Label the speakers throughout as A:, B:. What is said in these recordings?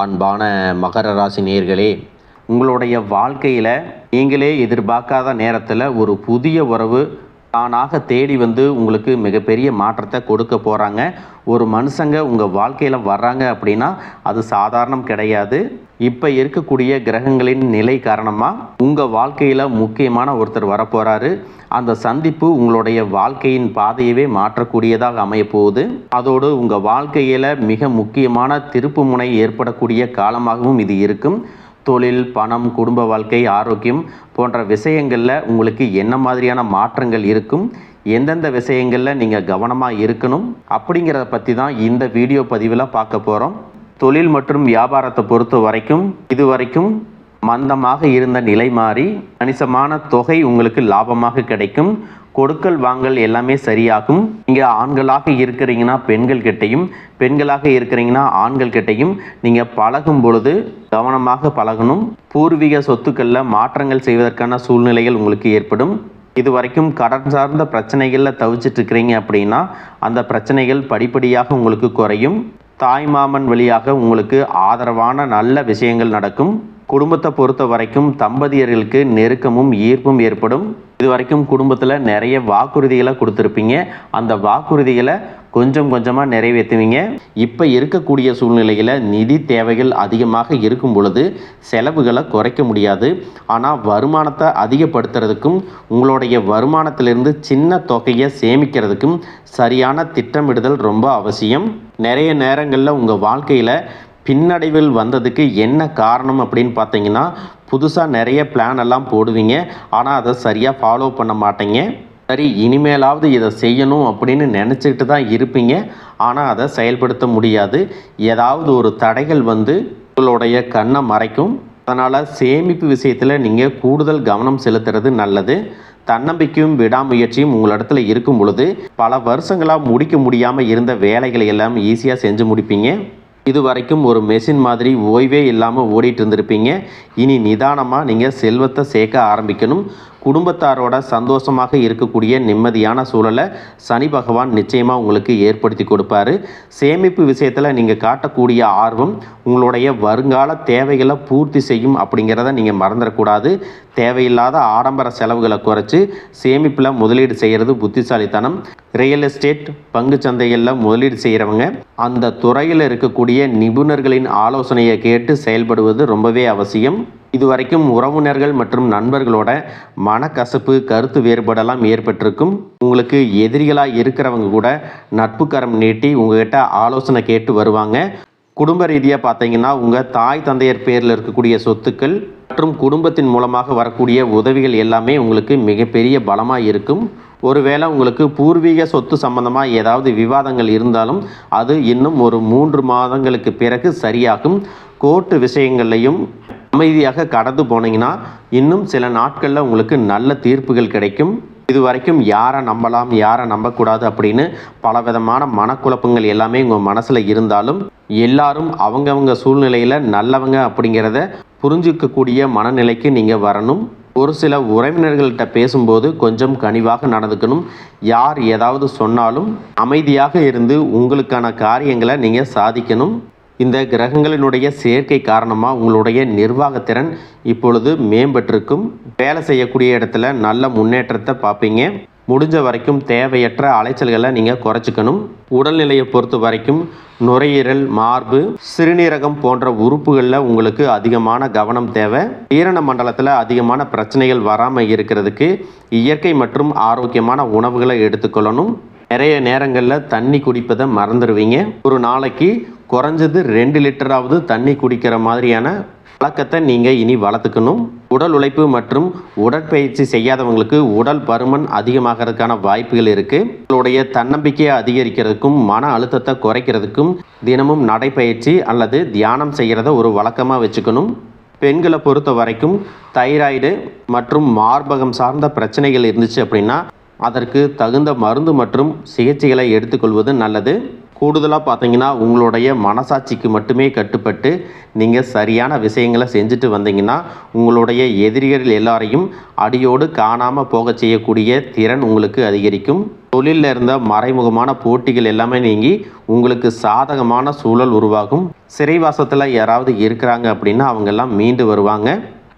A: அன்பான மகர ராசி நேயர்களே, உங்களுடைய வாழ்க்கையில் நீங்களே எதிர்பார்க்காத நேரத்தில் ஒரு புதிய உறவு தானாக தேடி வந்து உங்களுக்கு மிகப்பெரிய மாற்றத்தை கொடுக்க போகிறாங்க. ஒரு மனுஷங்க உங்கள் வாழ்க்கையில் வர்றாங்க அப்படின்னா அது சாதாரணம் கிடையாது. இப்போ இருக்கக்கூடிய கிரகங்களின் நிலை காரணமாக உங்கள் வாழ்க்கையில் முக்கியமான ஒருத்தர் வரப்போகிறாரு. அந்த சந்திப்பு உங்களுடைய வாழ்க்கையின் பாதையவே மாற்றக்கூடியதாக அமையப்போகுது. அதோடு உங்கள் வாழ்க்கையில் மிக முக்கியமான திருப்பு முனை ஏற்படக்கூடிய காலமாகவும் இது இருக்கும். தொழில், பணம், குடும்ப வாழ்க்கை, ஆரோக்கியம் போன்ற விஷயங்களில் உங்களுக்கு என்ன மாதிரியான மாற்றங்கள் இருக்கும், எந்தெந்த விஷயங்களில் நீங்கள் கவனமாக இருக்கணும் அப்படிங்கிறத பற்றி தான் இந்த வீடியோ பதிவில் பார்க்க போகிறோம். தொழில் மற்றும் வியாபாரத்தை பொறுத்த வரைக்கும் இதுவரைக்கும் மந்தமாக இருந்த நிலை மாறி கணிசமான தொகை உங்களுக்கு லாபமாக கிடைக்கும். கொடுக்கல் வாங்கல் எல்லாமே சரியாகும். நீங்கள் ஆண்களாக இருக்கிறீங்கன்னா பெண்கள் கிட்டையும், பெண்களாக இருக்கிறீங்கன்னா ஆண்கள் கிட்டையும் நீங்கள் பழகும் பொழுது கவனமாக பழகணும். பூர்வீக சொத்துக்களில் மாற்றங்கள் செய்வதற்கான சூழ்நிலைகள் உங்களுக்கு ஏற்படும். இதுவரைக்கும் கடன் சார்ந்த பிரச்சனைகளில் தவிச்சிட்டு இருக்கிறீங்க அப்படின்னா அந்த பிரச்சனைகள் படிப்படியாக உங்களுக்கு குறையும். தாய்மாமன் வழியாக உங்களுக்கு ஆதரவான நல்ல விஷயங்கள் நடக்கும். குடும்பத்தை பொறுத்த வரைக்கும் தம்பதியர்களுக்கு நெருக்கமும் ஈர்ப்பும் ஏற்படும். இது வரைக்கும் குடும்பத்தில் நிறைய வாக்குறுதிகளை கொடுத்துருப்பீங்க. அந்த வாக்குறுதிகளை கொஞ்சம் கொஞ்சமாக நிறைவேற்றுவீங்க. இப்போ இருக்கக்கூடிய சூழ்நிலையில் நிதி தேவைகள் அதிகமாக இருக்கும் பொழுது செலவுகளை குறைக்க முடியாது. ஆனால் வருமானத்தை அதிகப்படுத்துறதுக்கும் உங்களுடைய வருமானத்திலிருந்து சின்ன தொகையை சேமிக்கிறதுக்கும் சரியான திட்டமிடுதல் ரொம்ப அவசியம். நிறைய நேரங்களில் உங்கள் வாழ்க்கையில் பின்னடைவில் வந்ததுக்கு என்ன காரணம் அப்படின்னு பார்த்தீங்கன்னா, புதுசாக நிறைய பிளான் எல்லாம் போடுவீங்க, ஆனால் அதை சரியாக ஃபாலோ பண்ண மாட்டீங்க. சரி, இனிமேலாவது இதை செய்யணும் அப்படின்னு நினச்சிக்கிட்டு தான் இருப்பீங்க, ஆனால் அதை செயல்படுத்த முடியாது. ஏதாவது ஒரு தடைகள் வந்து உங்களுடைய கண்ணை மறைக்கும். அதனால் சேமிப்பு விஷயத்தில் நீங்கள் கூடுதல் கவனம் செலுத்துறது நல்லது. தன்னம்பிக்கையும் விடாமுயற்சியும் உங்களிடத்துல இருக்கும் பொழுது பல வருஷங்களாக முடிக்க முடியாமல் இருந்த வேலைகளை எல்லாம் ஈஸியாக செஞ்சு முடிப்பீங்க. இது வரைக்கும் ஒரு மெஷின் மாதிரி ஓய்வே இல்லாமல் ஓடிட்டு இருந்திருப்பீங்க. இனி நிதானமாக நீங்கள் செல்வத்தை சேர்க்க ஆரம்பிக்கணும். குடும்பத்தாரோட சந்தோஷமாக இருக்கக்கூடிய நிம்மதியான சூழலை சனி பகவான் நிச்சயமாக உங்களுக்கு ஏற்படுத்தி கொடுப்பாரு. சேமிப்பு விஷயத்தில் நீங்கள் காட்டக்கூடிய ஆர்வம் உங்களுடைய வருங்கால தேவைகளை பூர்த்தி செய்யும் அப்படிங்கிறத நீங்கள் மறந்துடக்கூடாது. தேவையில்லாத ஆடம்பர செலவுகளை குறைச்சி சேமிப்பில் முதலீடு செய்கிறது புத்திசாலித்தனம். ரியல் எஸ்டேட், பங்கு சந்தைகளில் முதலீடு செய்கிறவங்க அந்த துறையில் இருக்கக்கூடிய நிபுணர்களின் ஆலோசனையை கேட்டு செயல்படுவது ரொம்பவே அவசியம். இதுவரைக்கும் உறவினர்கள் மற்றும் நண்பர்களோட மனக்கசப்பு, கருத்து வேறுபாடெல்லாம் ஏற்பட்டிருக்கும். உங்களுக்கு எதிரிகளாக இருக்கிறவங்க கூட நட்பு கரம் நீட்டி உங்ககிட்ட ஆலோசனை கேட்டு வருவாங்க. குடும்ப ரீதியாக பார்த்தீங்கன்னா உங்கள் தாய் தந்தையர் பேரில் இருக்கக்கூடிய சொத்துக்கள் மற்றும் குடும்பத்தின் மூலமாக வரக்கூடிய உதவிகள் எல்லாமே உங்களுக்கு மிகப்பெரிய பலமாக இருக்கும். ஒருவேளை உங்களுக்கு பூர்வீக சொத்து சம்பந்தமாக ஏதாவது விவாதங்கள் இருந்தாலும் அது இன்னும் ஒரு 3 மாதங்களுக்கு பிறகு சரியாகும். கோர்ட்டு விஷயங்கள்லையும் அமைதியாக கடந்து போனீங்கன்னா இன்னும் சில நாட்களில் உங்களுக்கு நல்ல தீர்ப்புகள் கிடைக்கும். இதுவரைக்கும் யாரை நம்பலாம், யாரை நம்பக்கூடாது அப்படின்னு பலவிதமான மனக்குழப்பங்கள் எல்லாமே உங்கள் மனசில் இருந்தாலும் எல்லாரும் அவங்கவங்க சூழ்நிலையில் நல்லவங்க அப்படிங்கிறத புரிஞ்சிக்கக்கூடிய மனநிலைக்கு நீங்கள் வரணும். ஒரு சில உறவினர்கள்ட்ட பேசும்போது கொஞ்சம் கனிவாக நடந்துக்கணும். யார் ஏதாவது சொன்னாலும் அமைதியாக இருந்து உங்களுக்கான காரியங்களை நீங்கள் சாதிக்கணும். இந்த கிரகங்களினுடைய சேர்க்கை காரணமாக உங்களுடைய நிர்வாகத்திறன் இப்பொழுது மேம்பட்டிருக்கும். வேலை செய்யக்கூடிய இடத்துல நல்ல முன்னேற்றத்தை பார்ப்பீங்க. முடிஞ்ச வரைக்கும் தேவையற்ற அலைச்சல்களை நீங்கள் குறைச்சிக்கணும். உடல்நிலையை பொறுத்த வரைக்கும் நுரையீரல், மார்பு, சிறுநீரகம் போன்ற உறுப்புகளில் உங்களுக்கு அதிகமான கவனம் தேவை. ஈரண மண்டலத்தில் அதிகமான பிரச்சனைகள் வராமல் இருக்கிறதுக்கு இயற்கை மற்றும் ஆரோக்கியமான உணவுகளை எடுத்துக்கொள்ளணும். நிறைய நேரங்களில் தண்ணி குடிப்பதை மறந்துடுவீங்க. ஒரு நாளைக்கு குறைஞ்சது 2 லிட்டராவது தண்ணி குடிக்கிற மாதிரியான பழக்கத்தை நீங்கள் இனி வளர்த்துக்கணும். உடல் உழைப்பு மற்றும் உடற்பயிற்சி செய்யாதவங்களுக்கு உடல் பருமன் அதிகமாகிறதுக்கான வாய்ப்புகள் இருக்குது. உங்களுடைய தன்னம்பிக்கையை அதிகரிக்கிறதுக்கும் மன அழுத்தத்தை குறைக்கிறதுக்கும் தினமும் நடைப்பயிற்சி அல்லது தியானம் செய்கிறத ஒரு வழக்கமாக வச்சுக்கணும். பெண்களை பொறுத்த வரைக்கும் தைராய்டு மற்றும் மார்பகம் சார்ந்த பிரச்சனைகள் இருந்துச்சு அப்படின்னா அதற்கு தகுந்த மருந்து மற்றும் சிகிச்சைகளை எடுத்துக்கொள்வது நல்லது. கூடுதலாக பார்த்தீங்கன்னா உங்களுடைய மனசாட்சிக்கு மட்டுமே கட்டுப்பட்டு நீங்கள் சரியான விஷயங்களை செஞ்சுட்டு வந்தீங்கன்னா உங்களுடைய எதிரிகள் எல்லாரையும் அடியோடு காணாமல் போக செய்யக்கூடிய திறன் உங்களுக்கு அதிகரிக்கும். தொழிலில் இருந்த மறைமுகமான போட்டிகள் எல்லாமே நீங்கி உங்களுக்கு சாதகமான சூழல் உருவாகும். சிறைவாசத்தில் யாராவது இருக்கிறாங்க அப்படின்னா அவங்கெல்லாம் மீண்டு வருவாங்க.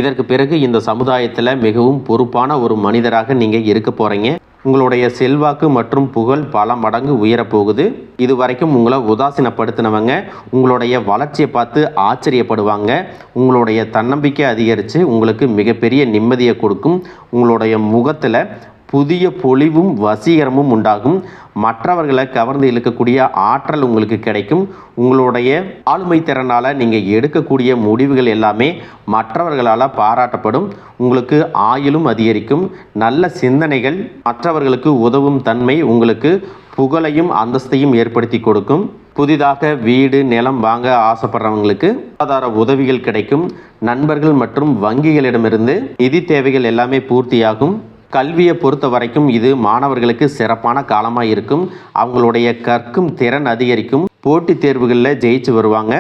A: இதற்கு பிறகு இந்த சமுதாயத்தில் மிகவும் பொறுப்பான ஒரு மனிதராக நீங்கள் இருக்க போகிறீங்க. உங்களுடைய செல்வாக்கு மற்றும் புகழ் பல மடங்கு உயரப்போகுது. இது வரைக்கும் உங்களை உதாசீனப்படுத்தினவங்க உங்களுடைய வளர்ச்சியை பார்த்து ஆச்சரியப்படுவாங்க. உங்களுடைய தன்னம்பிக்கை அதிகரித்து உங்களுக்கு மிகப்பெரிய நிம்மதியை கொடுக்கும். உங்களுடைய முகத்தில் புதிய பொலிவும் வசீகரமும் உண்டாகும். மற்றவர்களை கவர்ந்து இழுக்கக்கூடிய ஆற்றல் உங்களுக்கு கிடைக்கும். உங்களுடைய ஆளுமை திறனால் நீங்கள் எடுக்கக்கூடிய முடிவுகள் எல்லாமே மற்றவர்களால் பாராட்டப்படும். உங்களுக்கு ஆயுளும் அதிகரிக்கும். நல்ல சிந்தனைகள், மற்றவர்களுக்கு உதவும் தன்மை உங்களுக்கு புகழையும் அந்தஸ்தையும் ஏற்படுத்தி கொடுக்கும். புதிதாக வீடு நிலம் வாங்க ஆசைப்படுறவங்களுக்கு பொருளாதார உதவிகள் கிடைக்கும். நண்பர்கள் மற்றும் வங்கிகளிடமிருந்து நிதி தேவைகள் எல்லாமே பூர்த்தியாகும். கல்வியை பொறுத்த வரைக்கும் இது மாணவர்களுக்கு சிறப்பான காலமாக இருக்கும். அவங்களுடைய கற்கும் திறன் அதிகரிக்கும். போட்டித் தேர்வுகளில் ஜெயிச்சு வருவாங்க.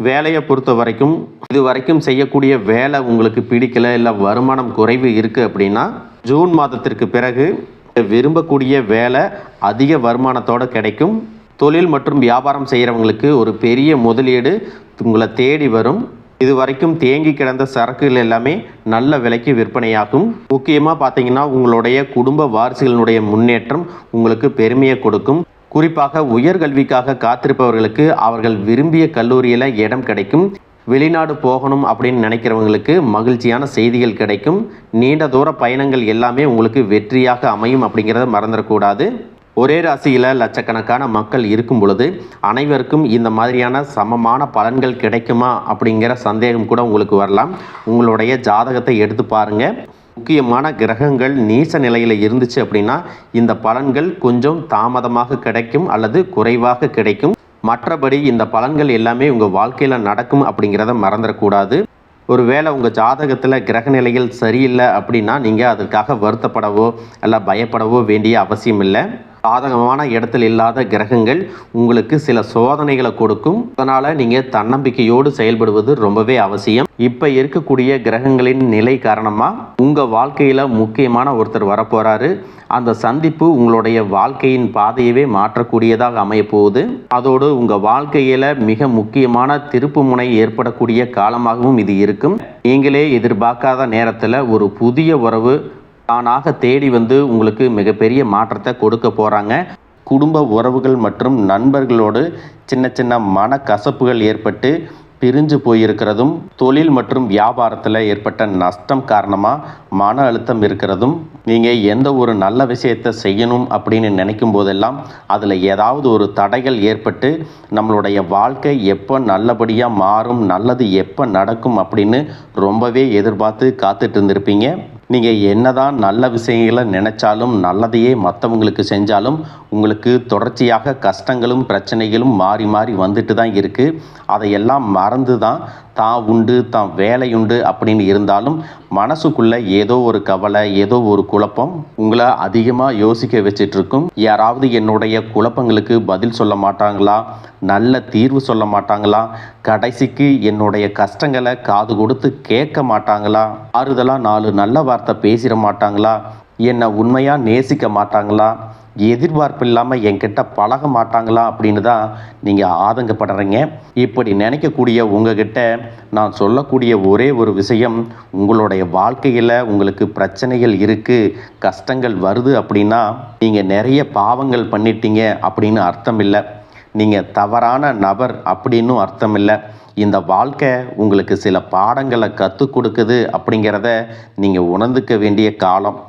A: வேலையை பொறுத்த வரைக்கும் இது வரைக்கும் செய்யக்கூடிய வேலை உங்களுக்கு பிடிக்கல, இல்லை வருமானம் குறைவு இருக்குது அப்படின்னா ஜூன் மாதத்திற்கு பிறகு விரும்பக்கூடிய வேலை அதிக வருமானத்தோடு கிடைக்கும். தொழில் மற்றும் வியாபாரம் செய்கிறவங்களுக்கு ஒரு பெரிய முதலீடு உங்களை தேடி வரும். இது வரைக்கும் தேங்கி கிடந்த சரக்குகள் எல்லாமே நல்ல விலைக்கு விற்பனையாகும். முக்கியமாக பார்த்தீங்கன்னா உங்களுடைய குடும்ப வாரிசுகளினுடைய முன்னேற்றம் உங்களுக்கு பெருமையை கொடுக்கும். குறிப்பாக உயர்கல்விக்காக காத்திருப்பவர்களுக்கு அவர்கள் விரும்பிய கல்லூரியில் இடம் கிடைக்கும். வெளிநாடு போகணும் அப்படின்னு நினைக்கிறவங்களுக்கு மகிழ்ச்சியான செய்திகள் கிடைக்கும். நீண்ட தூர பயணங்கள் எல்லாமே உங்களுக்கு வெற்றியாக அமையும் அப்படிங்கிறத மறந்துடக்கூடாது. ஒரே ராசியில் லட்சக்கணக்கான மக்கள் இருக்கும் பொழுது அனைவருக்கும் இந்த மாதிரியான சமமான பலன்கள் கிடைக்குமா அப்படிங்கிற சந்தேகம் கூட உங்களுக்கு வரலாம். உங்களுடைய ஜாதகத்தை எடுத்து பாருங்கள். முக்கியமான கிரகங்கள் நீச நிலையில் இருந்துச்சு அப்படின்னா இந்த பலன்கள் கொஞ்சம் தாமதமாக கிடைக்கும் அல்லது குறைவாக கிடைக்கும். மற்றபடி இந்த பலன்கள் எல்லாமே உங்கள் வாழ்க்கையில் நடக்கும் அப்படிங்கிறத மறந்துடக்கூடாது. ஒருவேளை உங்கள் ஜாதகத்தில் கிரக நிலைகள் சரியில்லை அப்படின்னா நீங்கள் அதற்காக வருத்தப்படவோ இல்லை பயப்படவோ வேண்டிய அவசியம் இல்லை. சாதகமான இடத்தில் இல்லாத கிரகங்கள் உங்களுக்கு சில சோதனைகளை கொடுக்கும். அதனால் நீங்கள் தன்னம்பிக்கையோடு செயல்படுவது ரொம்பவே அவசியம். இப்போ இருக்கக்கூடிய கிரகங்களின் நிலை காரணமாக உங்கள் வாழ்க்கையில் முக்கியமான ஒருத்தர் வரப்போகிறாரு. அந்த சந்திப்பு உங்களுடைய வாழ்க்கையின் பாதையவே மாற்றக்கூடியதாக அமையப்போகுது. அதோடு உங்கள் வாழ்க்கையில் மிக முக்கியமான திருப்பு முனை ஏற்படக்கூடிய காலமாகவும் இது இருக்கும். நீங்களே எதிர்பார்க்காத நேரத்தில் ஒரு புதிய உறவு தானாக தேடி வந்து உங்களுக்கு மிகப்பெரிய மாற்றத்தை கொடுக்க போகிறாங்க. குடும்ப உறவுகள் மற்றும் நண்பர்களோடு சின்ன சின்ன மனக்கசப்புகள் ஏற்பட்டு பிரிஞ்சு போயிருக்கிறதும், தொழில் மற்றும் வியாபாரத்தில் ஏற்பட்ட நஷ்டம் காரணமாக மன அழுத்தம் இருக்கிறதும், நீங்கள் எந்த ஒரு நல்ல விஷயத்தை செய்யணும் அப்படின்னு நினைக்கும் போதெல்லாம் அதில் ஏதாவது ஒரு தடைகள் ஏற்பட்டு நம்மளுடைய வாழ்க்கை எப்போ நல்லபடியாக மாறும், நல்லது எப்போ நடக்கும் அப்படின்னு ரொம்பவே எதிர்பார்த்து காத்துட்டு இருந்திருப்பீங்க. நீங்கள் என்னதான் நல்ல விஷயங்களை நினைச்சாலும் நல்லதையே மற்றவங்களுக்கு செஞ்சாலும் உங்களுக்கு தொடர்ச்சியாக கஷ்டங்களும் பிரச்சனைகளும் மாறி மாறி வந்துட்டு தான் இருக்குது. அதையெல்லாம் மறந்து தான் உண்டு தான் வேலையுண்டு அப்படின்னு இருந்தாலும் மனசுக்குள்ளே ஏதோ ஒரு கவலை, ஏதோ ஒரு குழப்பம் உங்களை அதிகமாக யோசிக்க வச்சிட்ருக்கும். யாராவது என்னுடைய குழப்பங்களுக்கு பதில் சொல்ல மாட்டாங்களா, நல்ல தீர்வு சொல்ல மாட்டாங்களா, கடைசிக்கு என்னுடைய கஷ்டங்களை காது கொடுத்து கேட்க மாட்டாங்களா, ஆறுதலாக 4 நல்ல வார்த்தை பேசிட மாட்டாங்களா, என்னை உண்மையாக நேசிக்க மாட்டாங்களா, எதிர்பார்ப்பு இல்லாமல் என்கிட்ட பழக மாட்டாங்களா அப்படின்னு தான் நீங்கள் ஆதங்கப்படுறீங்க. இப்படி நினைக்கக்கூடிய உங்ககிட்ட நான் சொல்லக்கூடிய ஒரே ஒரு விஷயம், உங்களுடைய வாழ்க்கையில் உங்களுக்கு பிரச்சனைகள் இருக்குது, கஷ்டங்கள் வருது அப்படின்னா நீங்கள் நிறைய பாவங்கள் பண்ணிட்டீங்க அப்படின்னு அர்த்தம் இல்லை. நீங்கள் தவறான நபர் அப்படின்னும் அர்த்தம் இல்லை. இந்த வாழ்க்கை உங்களுக்கு சில பாடங்களை கற்றுக் கொடுக்குது அப்படிங்கிறத நீங்கள் உணர்ந்துக்க வேண்டிய காலம்.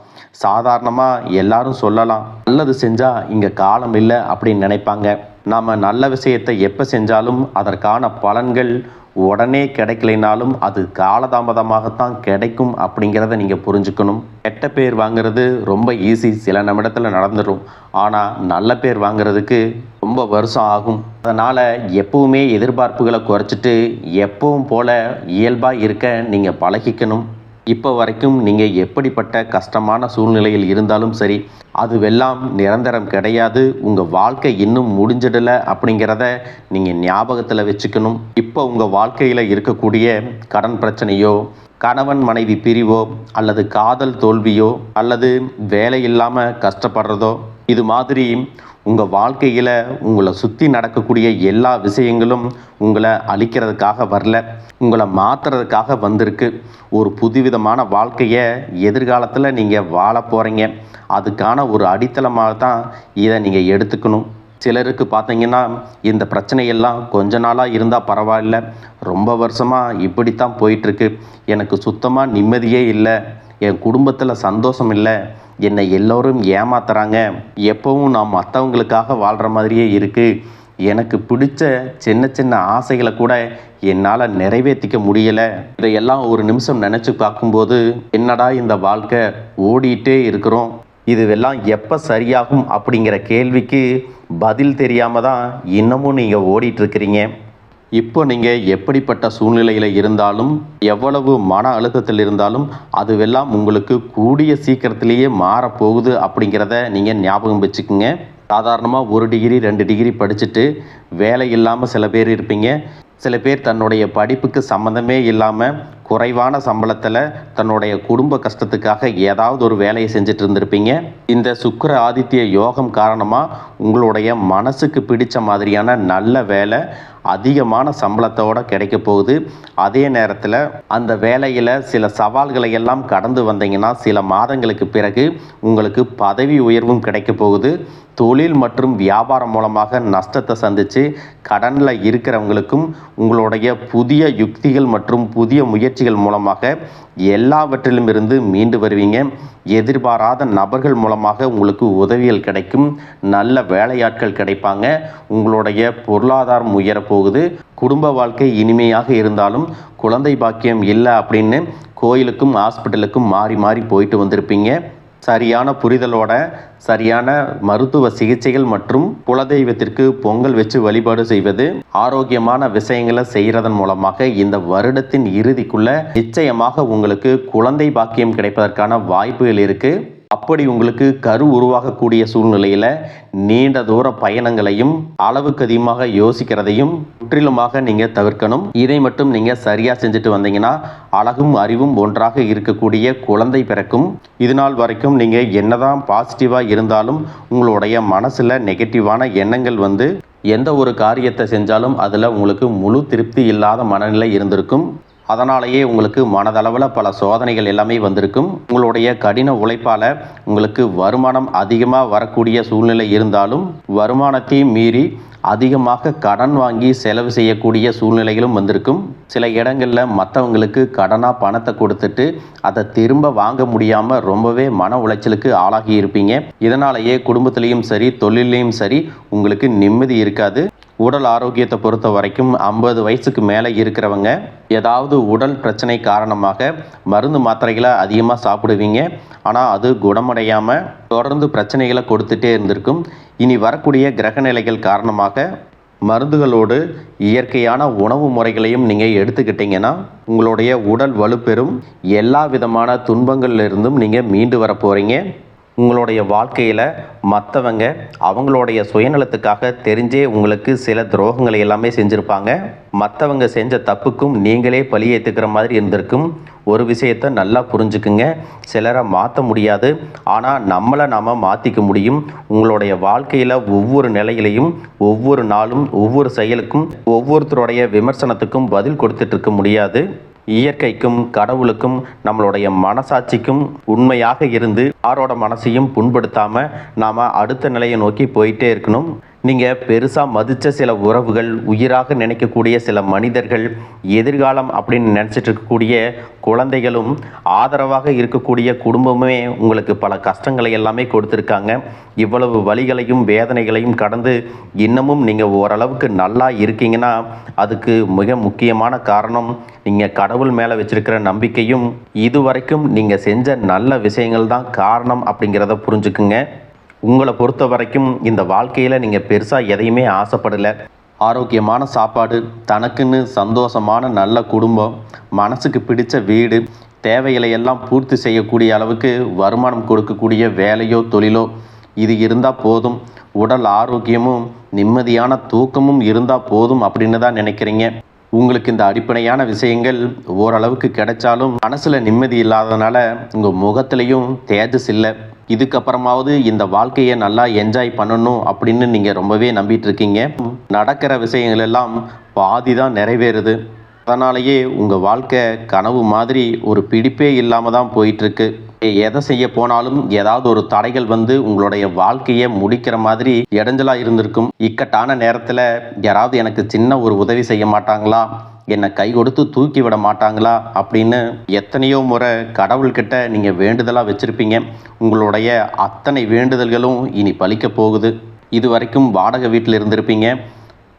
A: சாதாரணமாக எல்லாரும் சொல்லலாம், நல்லது செஞ்சால் இங்கே காலம் இல்லை அப்படின்னு நினைப்பாங்க. நாம் நல்ல விஷயத்தை எப்போ செஞ்சாலும் அதற்கான பலன்கள் உடனே கிடைக்கலைனாலும் அது காலதாமதமாகத்தான் கிடைக்கும் அப்படிங்கிறத நீங்கள் புரிஞ்சுக்கணும். கெட்ட பேர் வாங்கிறது ரொம்ப ஈஸி, சில நிமிடத்தில் நடந்துடும். ஆனால் நல்ல பேர் வாங்கிறதுக்கு ரொம்ப வருஷம் ஆகும். அதனால் எப்பவுமே எதிர்பார்ப்புகளை குறைச்சிட்டு எப்பவும் போல் இயல்பாக இருக்க நீங்கள் பழகிக்கணும். இப்போ வரைக்கும் நீங்கள் எப்படிப்பட்ட கஷ்டமான சூழ்நிலையில் இருந்தாலும் சரி, அதுவெல்லாம் நிரந்தரம் கிடையாது. உங்கள் வாழ்க்கை இன்னும் முடிஞ்சிடலை அப்படிங்கிறத நீங்கள் ஞாபகத்தில் வச்சுக்கணும். இப்போ உங்கள் வாழ்க்கையில் இருக்கக்கூடிய கடன் பிரச்சனையோ, கணவன் மனைவி பிரிவோ, அல்லது காதல் தோல்வியோ, அல்லது வேலை இல்லாமல் கஷ்டப்படுறதோ, இது மாதிரி உங்கள் வாழ்க்கையில் உங்களை சுற்றி நடக்கக்கூடிய எல்லா விஷயங்களும் உங்களை அழிக்கிறதுக்காக வரல, உங்களை மாற்றுறதுக்காக வந்திருக்கு. ஒரு புதுவிதமான வாழ்க்கையை எதிர்காலத்தில் நீங்கள் வாழ போகிறீங்க. அதுக்கான ஒரு அடித்தளமாக தான் இதை நீங்கள் எடுத்துக்கணும். சிலருக்கு பார்த்தீங்கன்னா இந்த பிரச்சனையெல்லாம் கொஞ்ச நாளாக இருந்தால் பரவாயில்ல, ரொம்ப வருஷமாக இப்படித்தான் போயிட்டுருக்கு, எனக்கு சுத்தமாக நிம்மதியே இல்லை, என் குடும்பத்தில் சந்தோஷம் இல்லை, என்னை எல்லோரும் ஏமாத்துறாங்க, எப்பவும் நான் மற்றவங்களுக்காக வாழ்கிற மாதிரியே இருக்குது, எனக்கு பிடிச்ச சின்ன சின்ன ஆசைகளை கூட என்னால் நிறைவேற்றிக்க முடியலை. இதையெல்லாம் ஒரு நிமிஷம் நினச்சி பார்க்கும்போது என்னடா இந்த வாழ்க்கை, ஓடிட்டே இருக்கிறோம், இதுவெல்லாம் எப்போ சரியாகும் அப்படிங்கிற கேள்விக்கு பதில் தெரியாமல் தான் இன்னமும் நீங்கள் ஓடிட்டுருக்கிறீங்க. இப்போ நீங்கள் எப்படிப்பட்ட சூழ்நிலையில் இருந்தாலும், எவ்வளவு மன அழுத்தத்தில் இருந்தாலும் அதுவெல்லாம் உங்களுக்கு கூடிய சீக்கிரத்திலேயே மாறப்போகுது அப்படிங்கிறத நீங்கள் ஞாபகம் வச்சுக்குங்க. சாதாரணமாக 1 டிகிரி 2 டிகிரி படிச்சுட்டு வேலை இல்லாமல் சில பேர் இருப்பீங்க. சில பேர் தன்னுடைய படிப்புக்கு சம்மந்தமே இல்லாமல் குறைவான சம்பளத்தில் தன்னுடைய குடும்ப கஷ்டத்துக்காக ஏதாவது ஒரு வேலையை செஞ்சுட்டு இருந்திருப்பீங்க. இந்த சுக்கிர ஆதித்ய யோகம் காரணமாக உங்களுடைய மனசுக்கு பிடிச்ச மாதிரியான நல்ல வேலை அதிகமான சம்பளத்தோடு கிடைக்க போகுது. அதே நேரத்தில் அந்த வேலையில் சில சவால்களை எல்லாம் கடந்து வந்தீங்கன்னா சில மாதங்களுக்கு பிறகு உங்களுக்கு பதவி உயர்வும் கிடைக்க போகுது. தொழில் மற்றும் வியாபாரம் மூலமாக நஷ்டத்தை சந்தித்து கடனில் இருக்கிறவங்களுக்கும் உங்களுடைய புதிய யுக்திகள் மற்றும் புதிய முயற்சிகள் மூலமாக எல்லாவற்றிலும் இருந்து மீண்டு வருவீங்க. எதிர்பாராத நபர்கள் மூலமாக உங்களுக்கு உதவிகள் கிடைக்கும், நல்ல வேலையாட்கள் கிடைப்பாங்க, உங்களுடைய பொருளாதாரம் உயரப்போகுது. குடும்ப வாழ்க்கை இனிமையாக இருந்தாலும் குழந்தை பாக்கியம் இல்லை அப்படின்னு கோயிலுக்கும் ஹாஸ்பிட்டலுக்கும் மாறி மாறி போயிட்டு வந்திருப்பீங்க. சரியான புரிதலோட சரியான மருத்துவ சிகிச்சைகள் மற்றும் குலதெய்வத்திற்கு பொங்கல் வச்சு வழிபாடு செய்வது, ஆரோக்கியமான விஷயங்களை செய்கிறதன் மூலமாக இந்த வருடத்தின் இறுதிக்குள்ள நிச்சயமாக உங்களுக்கு குழந்தை பாக்கியம் கிடைப்பதற்கான வாய்ப்புகள் இருக்கு. அப்படி உங்களுக்கு கரு உருவாகக்கூடிய சூழ்நிலையில் நீண்ட தூர பயணங்களையும் அளவுக்கு அதிகமாக யோசிக்கிறதையும் முற்றிலுமாக நீங்கள் தவிர்க்கணும். இதை மட்டும் நீங்கள் சரியாக செஞ்சுட்டு வந்தீங்கன்னா அழகும் அறிவும் ஒன்றாக இருக்கக்கூடிய குழந்தை பிறக்கும். இது நாள் வரைக்கும் நீங்கள் என்னதான் பாசிட்டிவாக இருந்தாலும் உங்களுடைய மனசில் நெகட்டிவான எண்ணங்கள் வந்து எந்த ஒரு காரியத்தை செஞ்சாலும் அதில் உங்களுக்கு முழு திருப்தி இல்லாத மனநிலை இருந்திருக்கும். அதனாலேயே உங்களுக்கு மனதளவில் பல சோதனைகள் எல்லாமே வந்திருக்கும். உங்களுடைய கடின உழைப்பால் உங்களுக்கு வருமானம் அதிகமாக வரக்கூடிய சூழ்நிலை இருந்தாலும் வருமானத்தையும் மீறி அதிகமாக கடன் வாங்கி செலவு செய்யக்கூடிய சூழ்நிலைகளும் வந்திருக்கும். சில இடங்களில் மற்றவங்களுக்கு கடனாக பணத்தை கொடுத்துட்டு அதை திரும்ப வாங்க முடியாமல் ரொம்பவே மன உளைச்சலுக்கு ஆளாகி இருப்பீங்க. இதனாலேயே குடும்பத்திலையும் சரி தொழிலையும் சரி உங்களுக்கு நிம்மதி இருக்காது. உடல் ஆரோக்கியத்தை பொறுத்த வரைக்கும் 50 வயசுக்கு மேலே இருக்கிறவங்க ஏதாவது உடல் பிரச்சனை காரணமாக மருந்து மாத்திரைகளை அதிகமாக சாப்பிடுவீங்க. ஆனால் அது குணமடையாமல் தொடர்ந்து பிரச்சனைகளை கொடுத்துட்டே இருந்திருக்கும். இனி வரக்கூடிய கிரகநிலைகள் காரணமாக மருந்துகளோடு இயற்கையான உணவு முறைகளையும் நீங்கள் எடுத்துக்கிட்டிங்கன்னா உங்களுடைய உடல் வலுப்பெறும். எல்லா விதமான துன்பங்கள்லேருந்தும் நீங்கள் மீண்டு வர போகிறீங்க. உங்களுடைய வாழ்க்கையில் மற்றவங்க அவங்களுடைய சுயநலத்துக்காக தெரிஞ்சே உங்களுக்கு சில துரோகங்களை எல்லாமே செஞ்சுருப்பாங்க. மற்றவங்க செஞ்ச தப்புக்கும் நீங்களே பழி ஏற்றுக்கிற மாதிரி இருந்திருக்கும். ஒரு விஷயத்தை நல்லா புரிஞ்சுக்குங்க, சிலரை மாற்ற முடியாது, ஆனால் நம்மளை நாம் மாற்றிக்க முடியும். உங்களுடைய வாழ்க்கையில் ஒவ்வொரு நிலையிலையும் ஒவ்வொரு நாளும் ஒவ்வொரு செயலுக்கும் ஒவ்வொருத்தருடைய விமர்சனத்துக்கும் பதில் கொடுத்துட்டு இருக்க முடியாது. இயற்கைக்கும் கடவுளுக்கும் நம்மளுடைய மனசாட்சிக்கும் உண்மையாக இருந்து யாரோட மனசையும் புண்படுத்தாமல் நாம் அடுத்த நிலையை நோக்கி போயிட்டே இருக்கணும். நீங்கள் பெருசாக மதித்த சில உறவுகள், உயிராக நினைக்கக்கூடிய சில மனிதர்கள், எதிர்காலம் அப்படின்னு நினச்சிட்டு இருக்கக்கூடிய குழந்தைகளும், ஆதரவாக இருக்கக்கூடிய குடும்பமே உங்களுக்கு பல கஷ்டங்களை எல்லாமே கொடுத்துருக்காங்க. இவ்வளவு வலிகளையும் வேதனைகளையும் கடந்து இன்னமும் நீங்கள் ஓரளவுக்கு நல்லா இருக்கீங்கன்னா அதுக்கு மிக முக்கியமான காரணம் நீங்கள் கடவுள் மேலே வச்சிருக்கிற நம்பிக்கையும் இதுவரைக்கும் நீங்கள் செஞ்ச நல்ல விஷயங்கள் தான் காரணம் அப்படிங்கிறத புரிஞ்சுக்குங்க. உங்களை பொறுத்த வரைக்கும் இந்த வாழ்க்கையில் நீங்கள் பெருசாக எதையுமே ஆசைப்படலை. ஆரோக்கியமான சாப்பாடு, தனக்குன்னு சந்தோஷமான நல்ல குடும்பம், மனசுக்கு பிடிச்ச வீடு, தேவைகளை எல்லாம் பூர்த்தி செய்யக்கூடிய அளவுக்கு வருமானம் கொடுக்கக்கூடிய வேலையோ தொழிலோ இது இருந்தால் போதும். உடல் ஆரோக்கியமும் நிம்மதியான தூக்கமும் இருந்தால் போதும் அப்படின்னு தான் நினைக்கிறீங்க. உங்களுக்கு இந்த அடிப்படையான விஷயங்கள் ஓரளவுக்கு கிடைச்சாலும் மனசில் நிம்மதி இல்லாதனால உங்கள் முகத்திலையும் தேஜஸ் இல்லை. இதுக்கப்புறமாவது இந்த வாழ்க்கையை நல்லா என்ஜாய் பண்ணணும் அப்படின்னு நீங்கள் ரொம்பவே நம்பிட்டு இருக்கீங்க. நடக்கிற விஷயங்கள் எல்லாம் பாதி தான் நிறைவேறுது. அதனாலேயே உங்கள் வாழ்க்கை கனவு மாதிரி ஒரு பிடிப்பே இல்லாமல் தான் போயிட்டுருக்கு. எதை செய்ய போனாலும் ஏதாவது ஒரு தடைகள் வந்து உங்களுடைய வாழ்க்கையை முடிக்கிற மாதிரி இடைஞ்சலாக இருந்திருக்கும். இக்கட்டான நேரத்தில் யாராவது எனக்கு சின்ன ஒரு உதவி செய்ய மாட்டாங்களா, என்னை கை கொடுத்து தூக்கி விட மாட்டாங்களா அப்படின்னு எத்தனையோ முறை கடவுள்கிட்ட நீங்கள் வேண்டுதலாக வச்சுருப்பீங்க. உங்களுடைய அத்தனை வேண்டுதல்களும் இனி பலிக்க போகுது. இது வரைக்கும் வாடகை வீட்டில் இருந்திருப்பீங்க.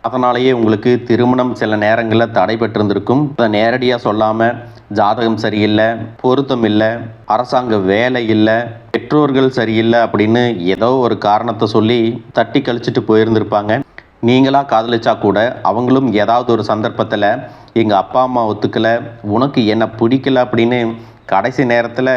A: அதனாலேயே உங்களுக்கு திருமணம் சில நேரங்களில் தடைபட்டிருந்திருக்கும். அதை நேரடியாக சொல்லாமல் ஜாதகம் சரியில்லை, பொருத்தம் இல்லை, அரசாங்க வேலை இல்லை, பெற்றோர்கள் சரியில்லை அப்படின்னு ஏதோ ஒரு காரணத்தை சொல்லி தட்டி கழிச்சிட்டு போயிருந்திருப்பாங்க. நீங்களாக காதலிச்சா கூட அவங்களும் ஏதாவது ஒரு சந்தர்ப்பத்தில் எங்கள் அப்பா அம்மா ஒத்துக்கலை, உனக்கு என்ன பிடிக்கல அப்படின்னு கடைசி நேரத்தில்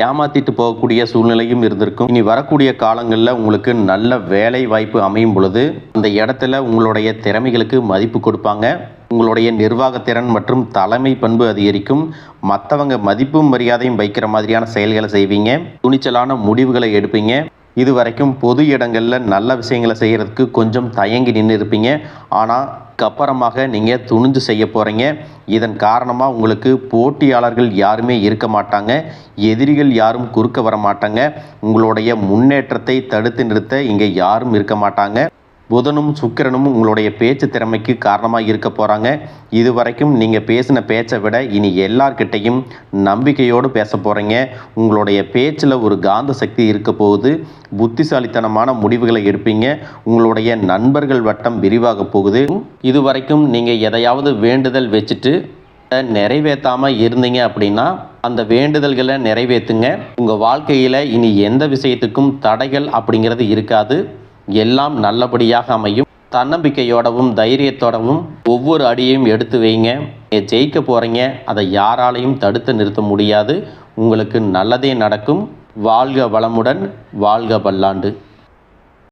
A: ஏமாற்றிட்டு போகக்கூடிய சூழ்நிலையும் இருந்திருக்கும். இனி வரக்கூடிய காலங்களில் உங்களுக்கு நல்ல வேலை வாய்ப்பு அமையும் பொழுது அந்த இடத்துல உங்களுடைய திறமைகளுக்கு மதிப்பு கொடுப்பாங்க. உங்களுடைய நிர்வாகத்திறன் மற்றும் தலைமை பண்பு அதிகரிக்கும். மற்றவங்க மதிப்பும் மரியாதையும் வைக்கிற மாதிரியான செயல்களை செய்வீங்க. துணிச்சலான முடிவுகளை எடுப்பீங்க. இது வரைக்கும் பொது இடங்களில் நல்ல விஷயங்களை செய்கிறதுக்கு கொஞ்சம் தயங்கி நின்று இருப்பீங்க. ஆனால் அப்புறமாக நீங்கள் துணிஞ்சு செய்ய போகிறீங்க. இதன் காரணமாக உங்களுக்கு போட்டியாளர்கள் யாருமே இருக்க மாட்டாங்க. எதிரிகள் யாரும் குறுக்க வர மாட்டாங்க. உங்களுடைய முன்னேற்றத்தை தடுத்து நிறுத்த இங்கே யாரும் இருக்க மாட்டாங்க. புதனும் சுக்கிரனும் உங்களுடைய பேச்சு திறமைக்கு காரணமாக இருக்க போகிறாங்க. இது வரைக்கும் நீங்கள் பேசின பேச்சை விட இனி எல்லார்கிட்டையும் நம்பிக்கையோடு பேச போகிறீங்க. உங்களுடைய பேச்சில் ஒரு காந்த சக்தி இருக்க போகுது. புத்திசாலித்தனமான முடிவுகளை எடுப்பீங்க. உங்களுடைய நண்பர்கள் வட்டம் விரிவாக போகுது. இது வரைக்கும் நீங்கள் எதையாவது வேண்டுதல் வச்சுட்டு நிறைவேற்றாமல் இருந்தீங்க அப்படின்னா அந்த வேண்டுதல்களை நிறைவேற்றுங்க. உங்கள் வாழ்க்கையில் இனி எந்த விஷயத்துக்கும் தடைகள் அப்படிங்கிறது இருக்காது. எல்லாம் நல்லபடியாக அமையும். தன்னம்பிக்கையோடவும் தைரியத்தோடவும் ஒவ்வொரு அடியையும் எடுத்து வைங்க. ஜெயிக்க போகிறீங்க. அதை யாராலையும் தடுத்து நிறுத்த முடியாது. உங்களுக்கு நல்லதே நடக்கும். வாழ்க வளமுடன், வாழ்க பல்லாண்டு.